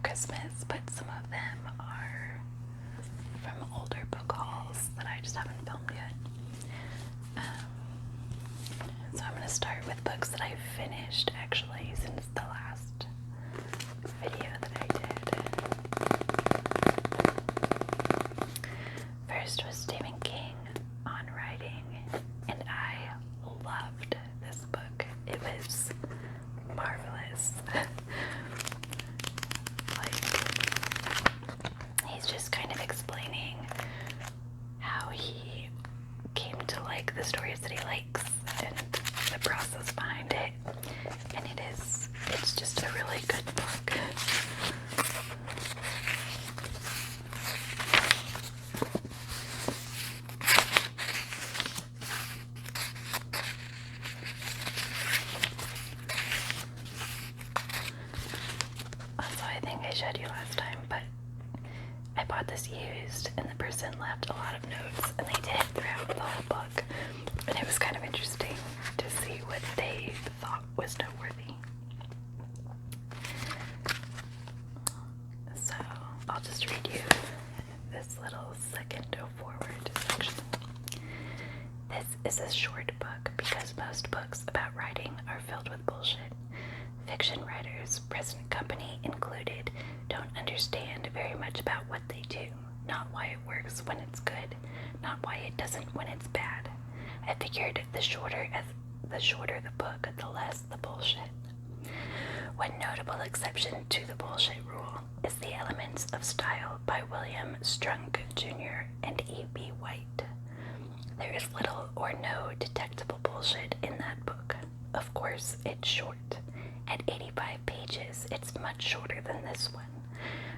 Christmas, but some of them are from older book hauls that I just haven't filmed yet. So I'm going to start with books that I've finished, actually, since the last video that I did. First was Stephen King on writing, and I loved this book. It was marvelous. He's just kind of explaining how he came to like the stories that he likes and the process behind it, and it's just a really good book. Also, I think I showed you last time, but I bought this used, and the person left a lot of notes, and they did throughout the whole book, and it was kind of interesting to see what they thought was noteworthy. So I'll just read you this little second forward section. This is a short book because most books about writing are filled with bullshit. Fiction writers, present company included, don't understand very much about what they do, not why it works when it's good, not why it doesn't when it's bad. I figured the shorter the book, the less the bullshit. One notable exception to the bullshit rule is The Elements of Style by William Strunk Jr. and E.B. White. There is little or no detectable bullshit in that book. Of course, it's short. At 85 pages, it's much shorter than this one.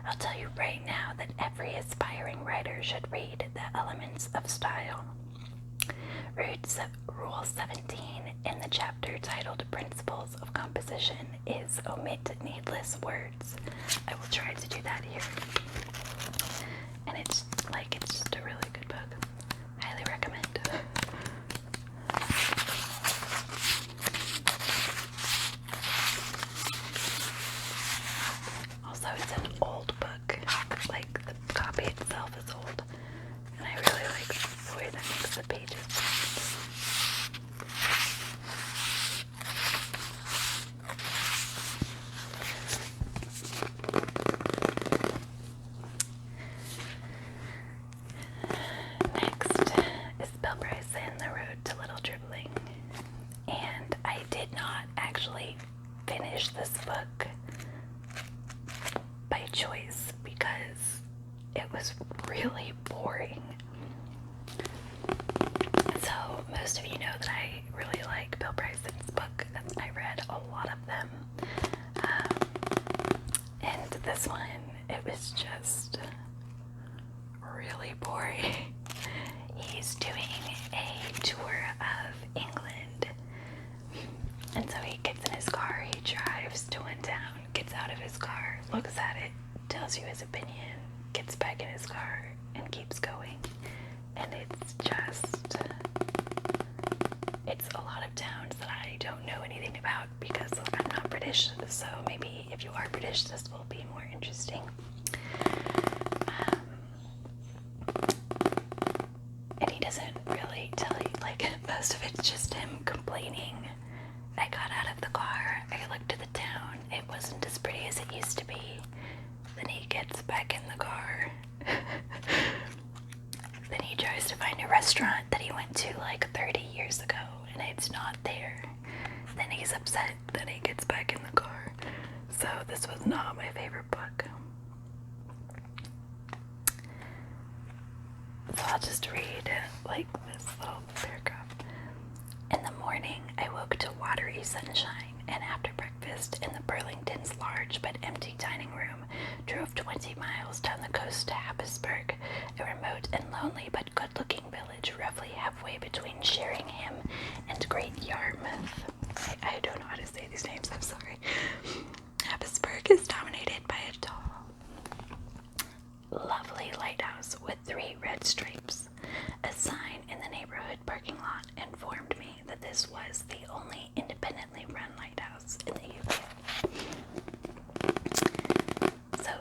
I'll tell you right now that every aspiring writer should read The Elements of Style. Rule 17 in the chapter titled Principles of Composition is omit needless words. I will try to do that here. And it's just a really good book. Highly recommend. Also, it's an old book. Like, the copy itself is old. And I really like the way that makes the pages. Next is Bill Bryson, The Road to Little Dribbling. And I did not actually finish this book by choice because it was really boring. So most of you know that I really like Bill Bryson's book. I read a lot of them. And this one, it was just really boring. He's doing a tour of England. And so he gets in his car, he drives to one town, gets out of his car, looks at it, tells you his opinion, gets back in his car, and keeps going. And it's a lot of towns that I don't know anything about because I'm not British, so maybe if you are British, this will be more interesting. And he doesn't really tell you, like, most of it's just him complaining. I got out of the car, I looked at the town, it wasn't as pretty as it used to be. Then he gets back in the car. Then he tries to find a restaurant that he went to like 30 years ago, and it's not there. Then he's upset that he gets back in the car. So this was not my favorite book. So I'll just read like this little paragraph. In the morning, I woke to watery sunshine, and after breakfast in the Burlington's large but empty dining room, drove 20 miles down the coast to Happisburg, a remote and lonely but good-looking village roughly halfway between Sheringham and Great Yarmouth. I don't know how to say these names, I'm sorry. Happisburg is dominated by a tall, lovely lighthouse with 3 red stripes. A sign in the neighborhood parking lot informed me that this was the only independently run lighthouse in the UK. So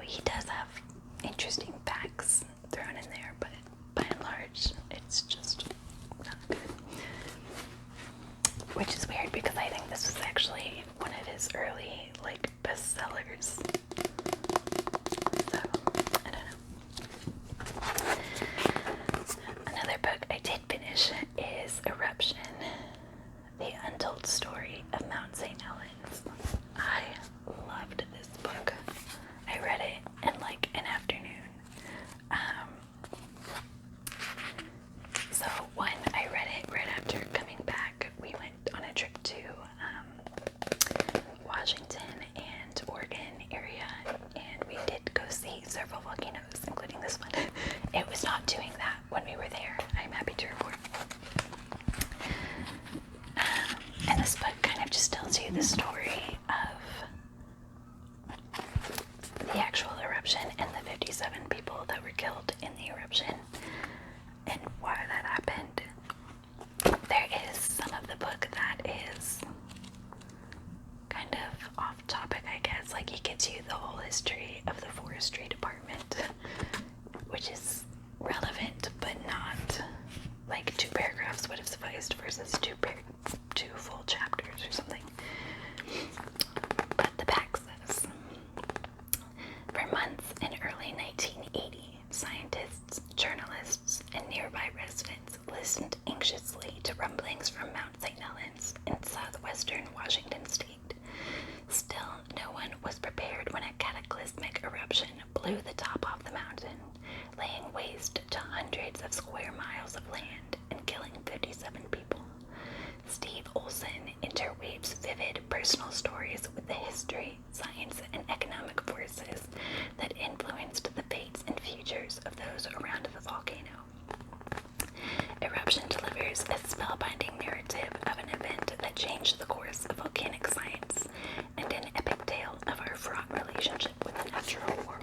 actually one of his early, like, bestsellers. So, I don't know. Another book I did finish is Eruption, The Untold Story of Mount St. Helens. I loved this book. I read it in like an afternoon. So when I read it right after coming back, we went on a trip to Washington and Oregon area, and we did go see several volcanoes, including this one. It was not doing that when we were there, I'm happy to report. And this book kind of just tells you the story of the actual eruption and the 57 people that were killed in the eruption and why that happened. There is some of the book that is kind of off topic, I guess. Like, he gives you the whole history of the forestry department, which is relevant, but not like 2 paragraphs would have sufficed versus 2 full chapters or something. But the back says, for months in early 1980, scientists, journalists, and nearby residents listened anxiously to rumblings from Mount St. Helens in southwestern Washington state. Still, no one was prepared when a cataclysmic eruption blew the top off the mountain, laying waste to hundreds of square miles of land and killing 57 people. Steve Olson interweaves vivid personal stories with the history, science, and economic forces that influenced the fates and futures of those around the volcano. Eruption delivers a spellbinding narrative of an event that changed the course of volcanic science and an epic tale of our fraught relationship with the natural world.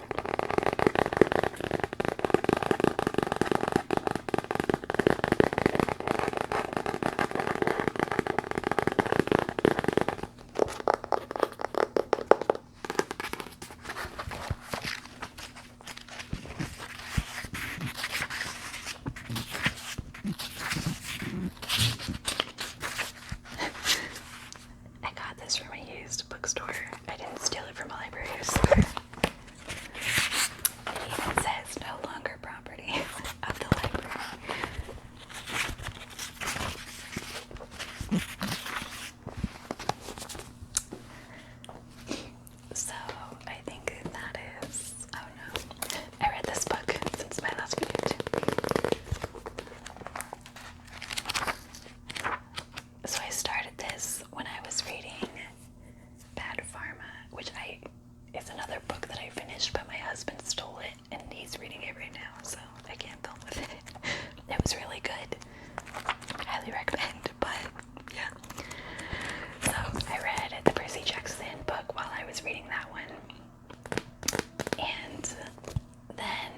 I got this from a used bookstore. I didn't steal it from a library or store. It even says no longer property of the library. So I think that is, oh no, I read this book since my last video too. So I started this when I was reading Pharma, which is another book that I finished, but my husband stole it and he's reading it right now, so I can't film with it. It was really good. Highly recommend, but yeah. So I read the Percy Jackson book while I was reading that one. And then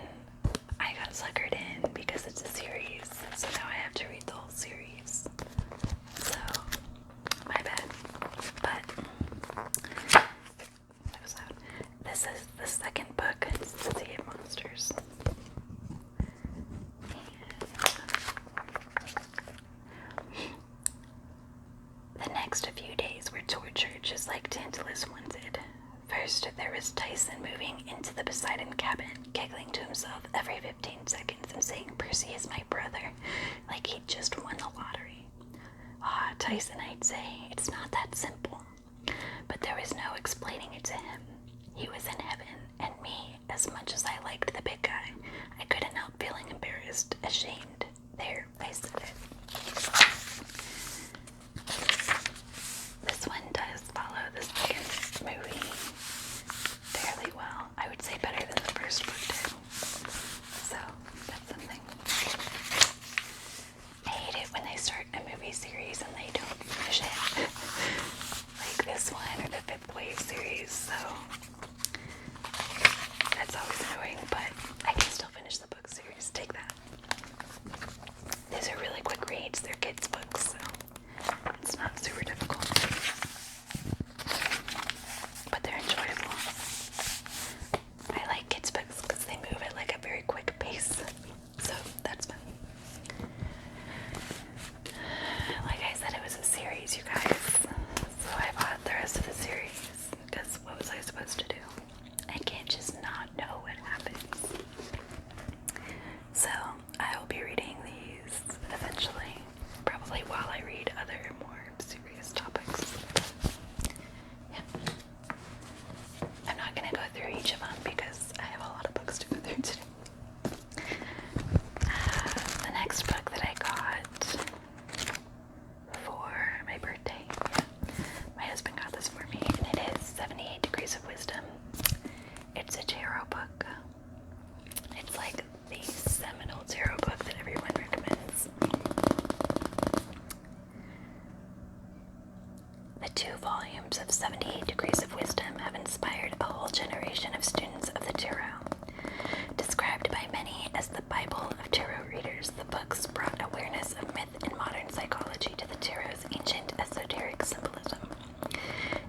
I got suckered in because it's a series, so now I have to read the whole series. So, my bad. But this is the second book, City of Monsters. The next few days were tortured just like Tantalus wanted. First, there was Tyson moving into the Poseidon cabin, giggling to himself every 15 seconds and saying, "Percy is my brother," like he'd just won the lottery. Ah, Tyson, I'd say, it's not that simple. But there was no explaining it to him. He was in heaven, and me, as much as I liked the big guy, I couldn't help feeling embarrassed, ashamed. There, I said it. This one does follow the second movie fairly well. I would say better than the first book did. So, that's something. I hate it when they start a movie series and they don't finish it. Like this one or the Fifth Wave series, so seminal tarot book that everyone recommends. The 2 volumes of 78 Degrees of Wisdom have inspired a whole generation of students of the tarot. Described by many as the Bible of tarot readers, the books brought awareness of myth and modern psychology to the tarot's ancient esoteric symbolism.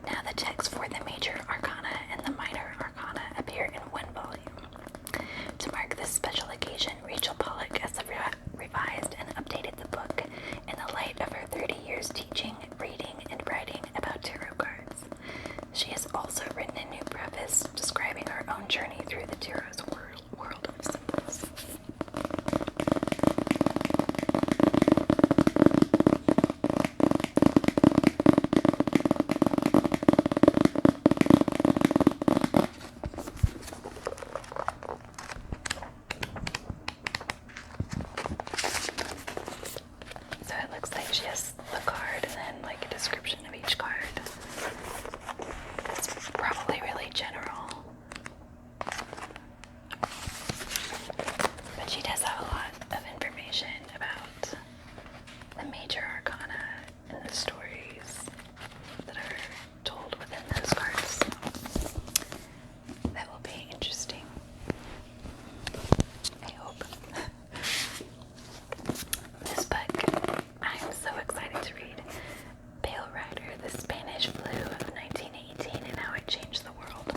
Now the texts for the major arcana and the minor arcana appear in 1 volume. To mark this special occasion, Rachel Pollack has revised and updated the book in the light of her 30 years teaching, reading, and writing about tarot cards. She has also written a new preface describing her own journey through the tarot's world of symbols. So it looks like she has the card and then like a description of each card. It's probably really general. But she does have a lot of information about the major arcana and the stories that are told within those cards. That will be interesting. I hope. This book, I'm so excited to read. Pale Rider, the Spanish Flu of 1918 and How It Changed the World.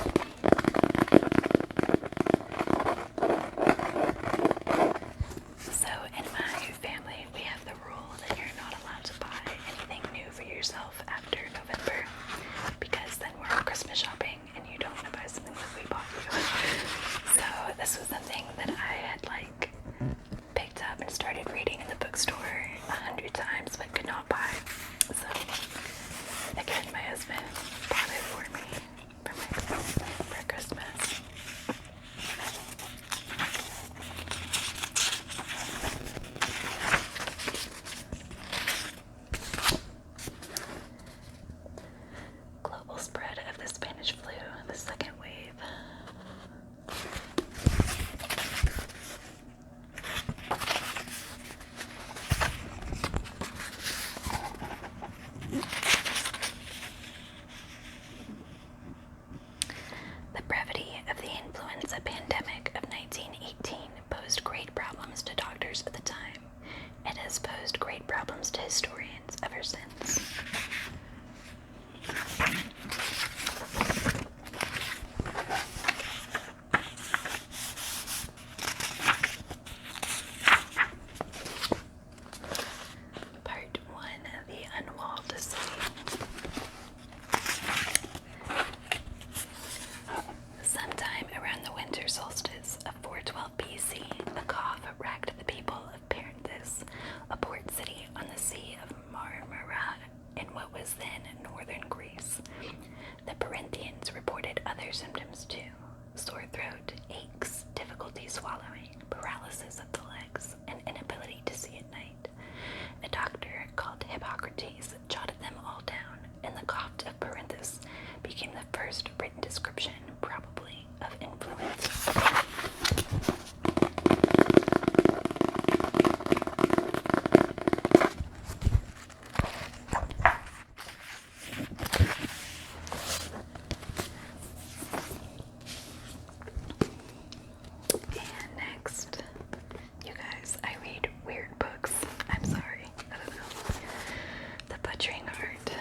So in my family, we have the rule that you're not allowed to buy anything new for yourself after November, because then we're all Christmas shopping and you don't want to buy something that we bought you. So this was something that I had like picked up and started reading in the bookstore 100 times but could not buy. So again, my husband bought it for me for Christmas. Global spread of the Spanish flu, the second wave. The brevity of the influenza pandemic of 1918 posed great problems to doctors at the time. It has posed great problems to historians ever since. Part 1, The Unwalled City. Sometime around the winter solstice of 412 BC, a cough racked the people of Perinthus, a port city on the Sea of Marmara in what was then northern Greece. The Perinthians reported other symptoms too: sore throat, aches, difficulty swallowing, paralysis of the legs, and inability to see at night. A doctor called Hippocrates jotted them all down, and the cough of Perinthus became the first written description, probably, of influenza. And next, you guys, I read weird books. I'm sorry. I don't know. The Butchering Art.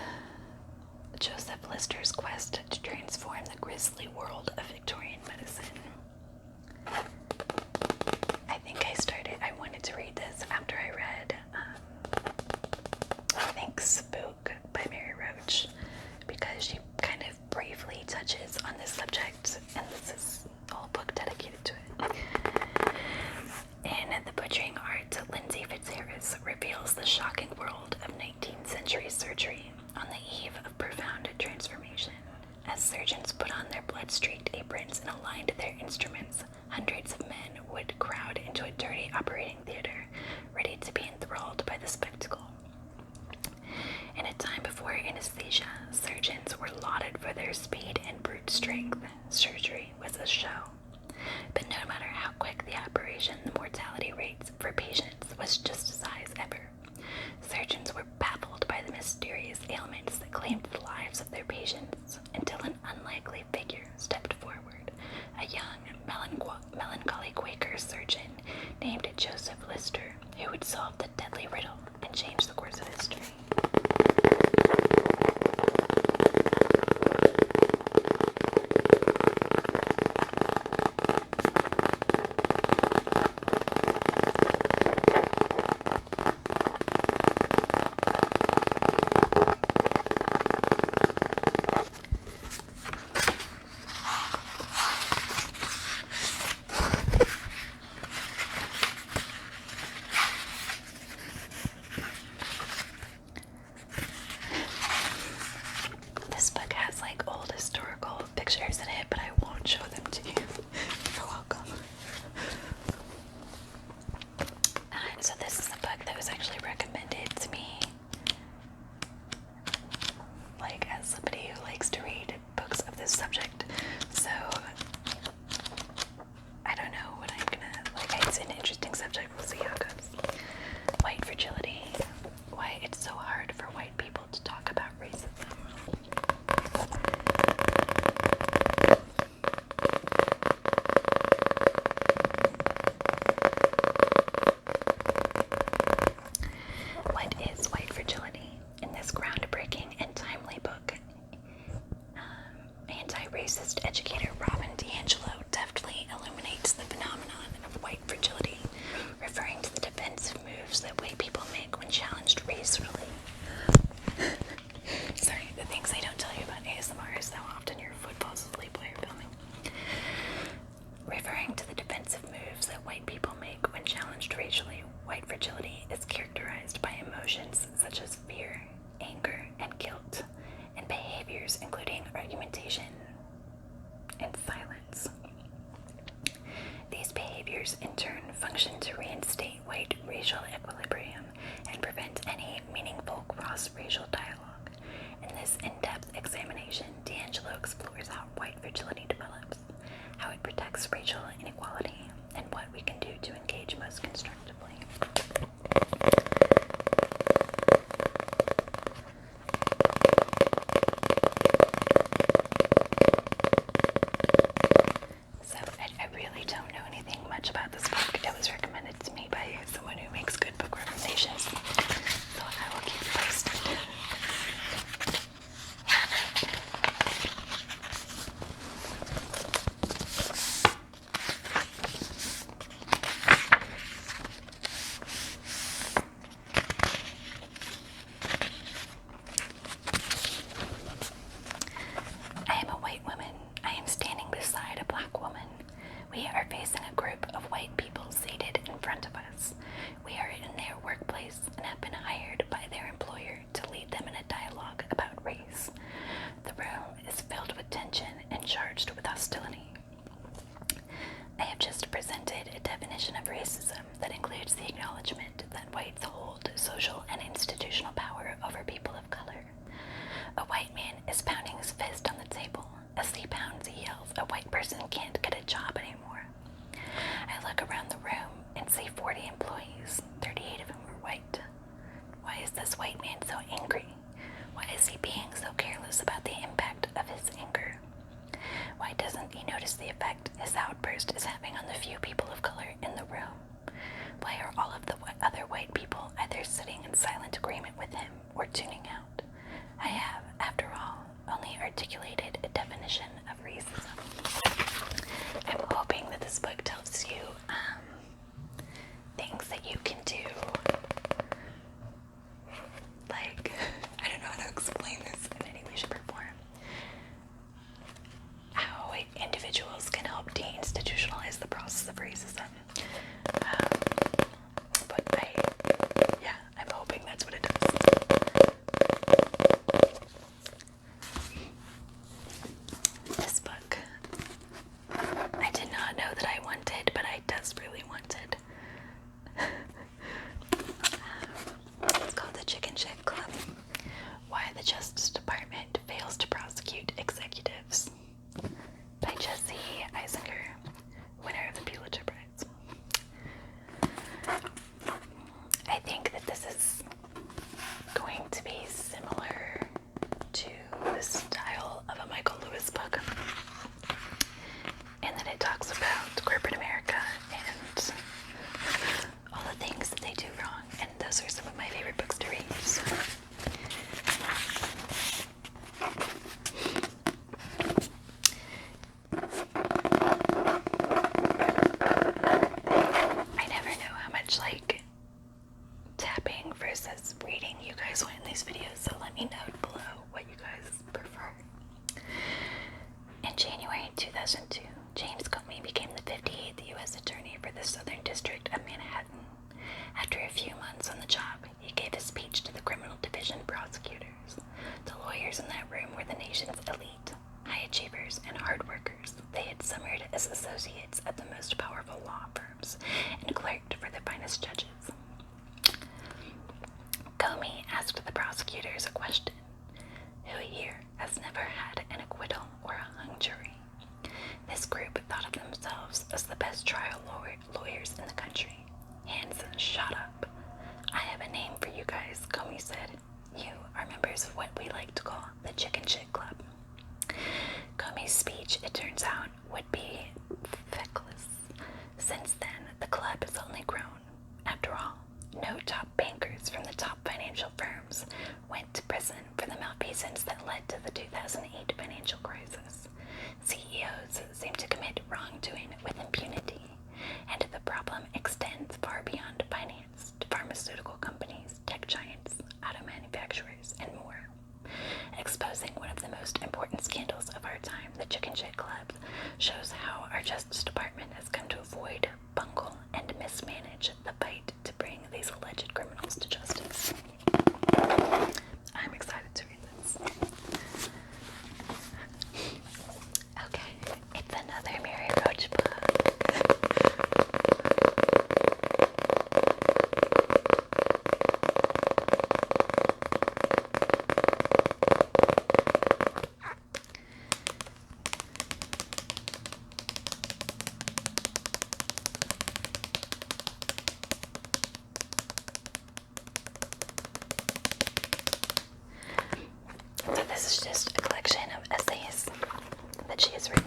Joseph Lister's quest to transform the grisly world of Victorian medicine. I wanted to read this after I read, I think, Spook by Mary Roach, because she kind of briefly touches on this subject, and this is a whole book dedicated to it. In The Butchering Art, Lindsay Fitzharris reveals the shocking world of 19th century surgery on the eve of profound transformation. As surgeons put on their blood-streaked aprons and aligned their instruments, hundreds of men would crowd into a dirty operating theater, ready to be enthralled by the spectacle. In a time before anesthesia, surgeons were lauded for their speed and brute strength. Surgery was a show. But no matter how quick the operation, the mortality rates for patients was just as high as ever. Surgeons were baffled by the mysterious ailments that claimed the lives of their patients until an unlikely figure stepped forward, a young, melancholy Quaker surgeon named Joseph Lister, who would solve the deadly riddle and change the course of history. This book has like old historical pictures in it, but I won't show them to you. You're welcome. So this is a book that was actually recommended to me, like as somebody who likes to read books of this subject. So I don't know what I'm gonna, like, it's an interesting subject. We'll see how it goes. White fragility. Why it's so hard for white people to talk about racism. What is white fragility? In this groundbreaking and timely book, anti-racist educator Robin DiAngelo deftly illuminates the phenomenon of white fragility, referring to the defensive moves that white people make when challenged racially. Sorry, the things I don't tell you about ASMR is how often your foot falls asleep while you're filming. Referring to the defensive moves that white people make when challenged racially, white fragility is characterized by emotions such as fear, anger, and guilt, and behaviors including argumentation and silence. These behaviors in turn function to reinstate white racial equilibrium and prevent any meaningful cross-racial dialogue. In this in-depth examination, DiAngelo explores how white fragility develops, how it protects racial inequality, and what we can do to engage most constructively. So I really don't know anything much about this book. It was recommended to me by someone who makes good book recommendations, so I will keep you posted. I am a white woman. I am standing beside a black woman. We are facing a group of white people seated in front of us. We are in their workplace and have been hired by their employer to lead them in a dialogue about race. The room is filled with tension and charged with hostility. I have just presented a definition of racism that includes the acknowledgement that whites hold social and institutional power over people of color. A white man is pounding his fist on the table. As he pounds, he yells, "A white person can't get a job anymore." I look around the room and see 40 employees, 38 of whom are white. Why is this white man so angry? Why is he being so careless about the impact of his anger? Why doesn't he notice the effect his outburst is having on the few people of color in the room? Why are all of the other white people either sitting in silent agreement with him or tuning out? I have, after all, only articulated a definition of racism. I'm hoping that this book tells you things that you can do. Like, I don't know how to explain this in any way, shape, or form. How individuals can help deinstitutionalize most powerful law firms and clerked for the finest judges. Comey asked the prosecutors a question. Who here has never had an acquittal or a hung jury? This group thought of themselves as the best trial lawyers in the country. Hands shot up. I have a name for you guys, Comey said. You are members of what we like to call the Chickenshit Club. Comey's speech, it turns out, would be feckless. Since then, the club has only grown. After all, no top bankers from the top financial firms went to prison for the malfeasance that led to the 2008 financial crisis. CEOs seem to commit wrongdoing with impunity, and the problem extends far beyond finance to pharmaceutical companies, tech giants, auto manufacturers, and more. Exposing one of the most important scandals of our time, the Chickenshit Club, shows how our Justice Department has come to avoid, bungle, and mismanage the fight to bring these alleged criminals to justice. I'm excited to read this. Okay, it's another Mary Roach book. So this is just a collection of essays that she has written.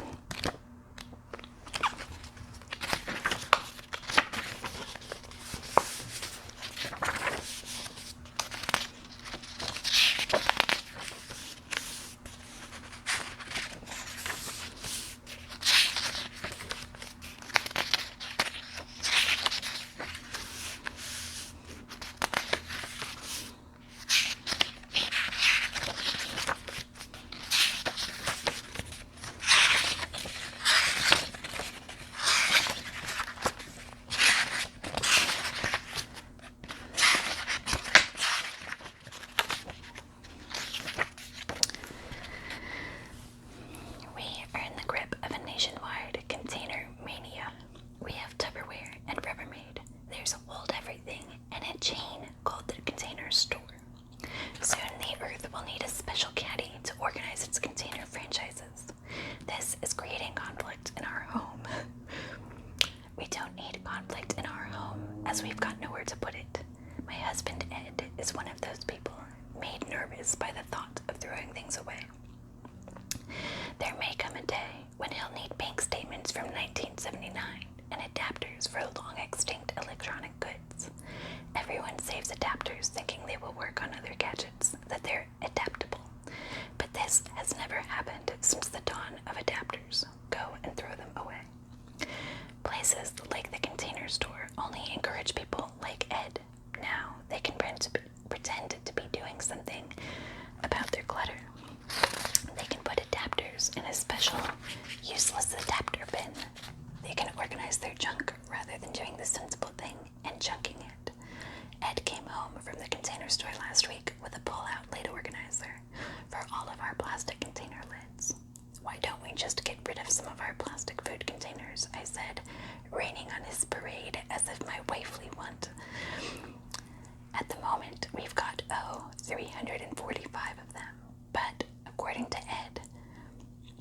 As we've got nowhere to put it. My husband Ed is one of those people made nervous by the thought of throwing things away. There may come a day when he'll need bank statements from 1979 and adapters for long extinct electronic goods. Everyone saves adapters thinking they will work on other gadgets, that they're adaptable. But this has never happened since the dawn of adapters. Go and throw them away. Places like the Container Store only encourage people like Ed. Now they can pretend to be doing something about their clutter. They can put adapters in a special, useless adapter bin. They can organize their junk rather than doing the sensible thing and junking it. Ed came home from the Container Store last week with a pull-out lid organizer for all of our plastic container lids. Why don't we just get rid of some of our plastic food containers? I said, raining on his parade as if my wifely want. At the moment, we've got, 345 of them. But, according to Ed,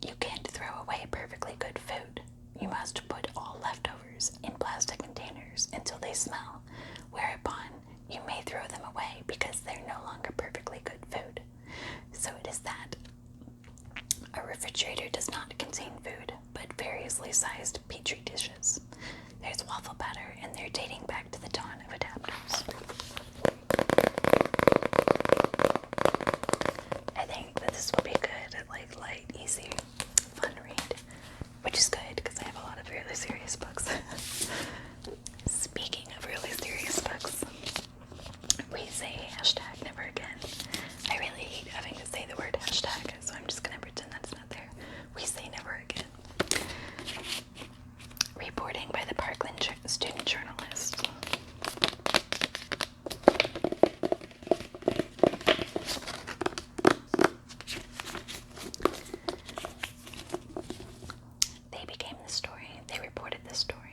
you can't throw away perfectly good food. You must put all leftovers in plastic containers until they smell, whereupon you may throw them away because they're no longer perfectly good food. So it is that. A refrigerator does not contain food, but variously sized petri dishes. There's waffle batter, and they're dating back to the dawn of adapters. I think that this will be good at light, easy, fun read, which is good because I have a lot of really serious books. Speaking of really serious books, we say hashtag never again. I really hate having to say the word hashtag, so I'm just going to pretend that's not there. We say never again. Reporting by the Parkland student journalist. They became the story. They reported the story.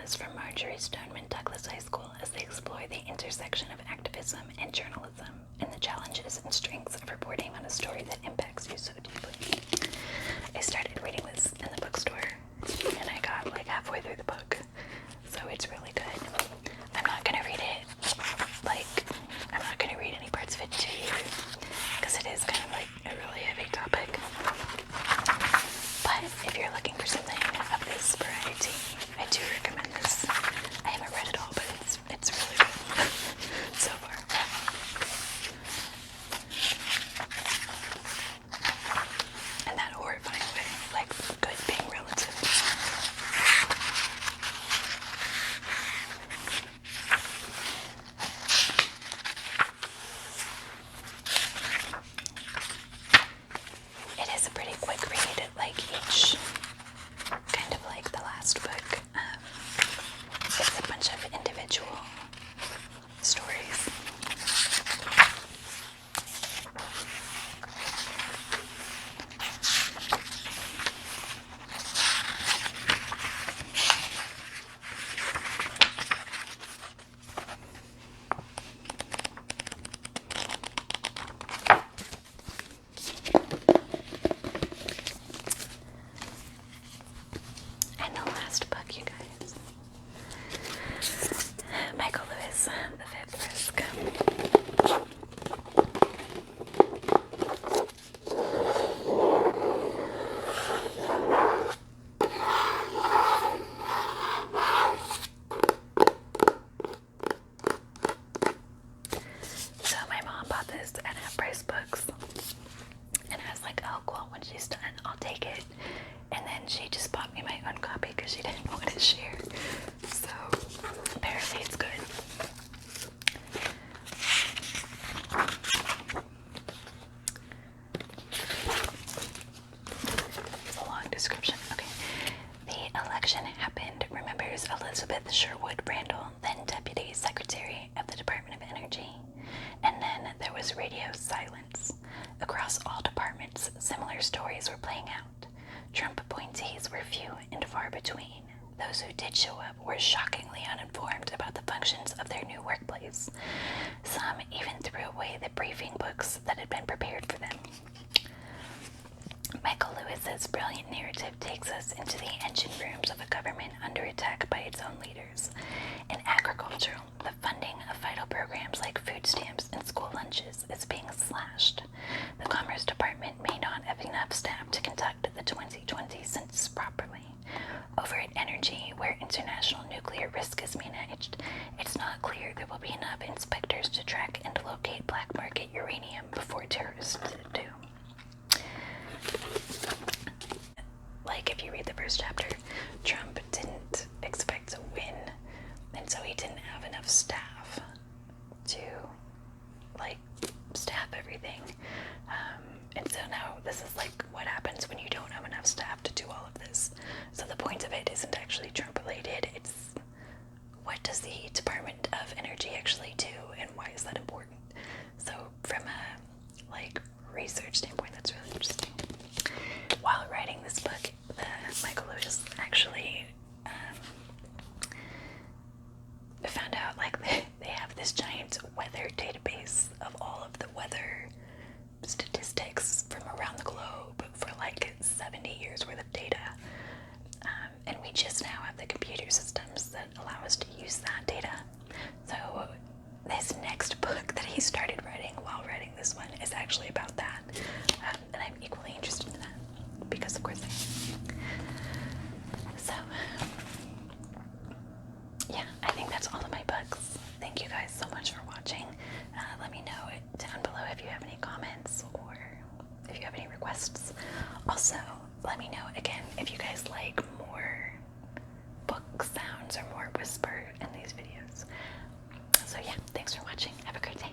class from Marjorie Stoneman Douglas High School as they explore the intersection of activism and journalism and the challenges and strengths of reporting on a story that impacts you so deeply. I started reading this in the bookstore and I got like halfway through the book, so it's really good. I'm not gonna read it, I'm not gonna read any parts of it to you because it is kind of like a really heavy topic. But if you're looking for something of this variety, I do recommend this. I haven't read it all, but it's really good so far. And that horrifying way, like good being relative. It is a pretty quick read, like each, kind of like the last book. It's a bunch of individual stories. And the last book, you guys. Michael Lewis, The Fifth Risk. So my mom bought this at Half Price Books, and I was like, oh cool, when she's done, I'll take it. And then she just bought me my own copy because she didn't want to share. So apparently it's good. It's a long description. Okay. The election happened, remembers Elizabeth Sherwood Randall, then Deputy Secretary of the Department of Energy. And then there was radio silence. Across all departments, similar stories were playing out. Trump appointees were few and far between. Those who did show up were shockingly uninformed about the functions of their new workplace. Some even threw away the briefing books that had been prepared for them. Michael Lewis's brilliant narrative takes us into the engine rooms of a government under attack by its own leaders. In agriculture, the funding of vital programs like food stamps and school lunches is being slashed. The Commerce Department may not have enough staff to conduct the 2020 census properly. Over at Energy, where international nuclear risk is managed, it's not clear there will be enough inspectors to track and locate black market uranium before terrorists do. Like, if you read the first chapter, Trump didn't expect to win, and so he didn't have enough staff to, like, staff everything. And so now this is like what happens when you don't have enough staff to do all of this. So the point of it isn't actually Trump related, it's what does the Department of Energy actually do and why is that important? So from a like research standpoint, that's really interesting. While writing this book, Michael Lewis actually found out like they have this giant weather database of all of the weather statistics from around the globe for like 70 years worth of data. And we just now have the computer systems that allow us to use that data. So this next book that he started writing while writing this one is actually about that. And I'm equally interested in that because of course I am. So yeah, I think that's all of my books. Thank you guys so much for watching. Let me know down below if you have any comments or if you have any requests. Also, let me know again if you guys like more book sounds or more whisper in these videos. So yeah, thanks for watching. Have a great day.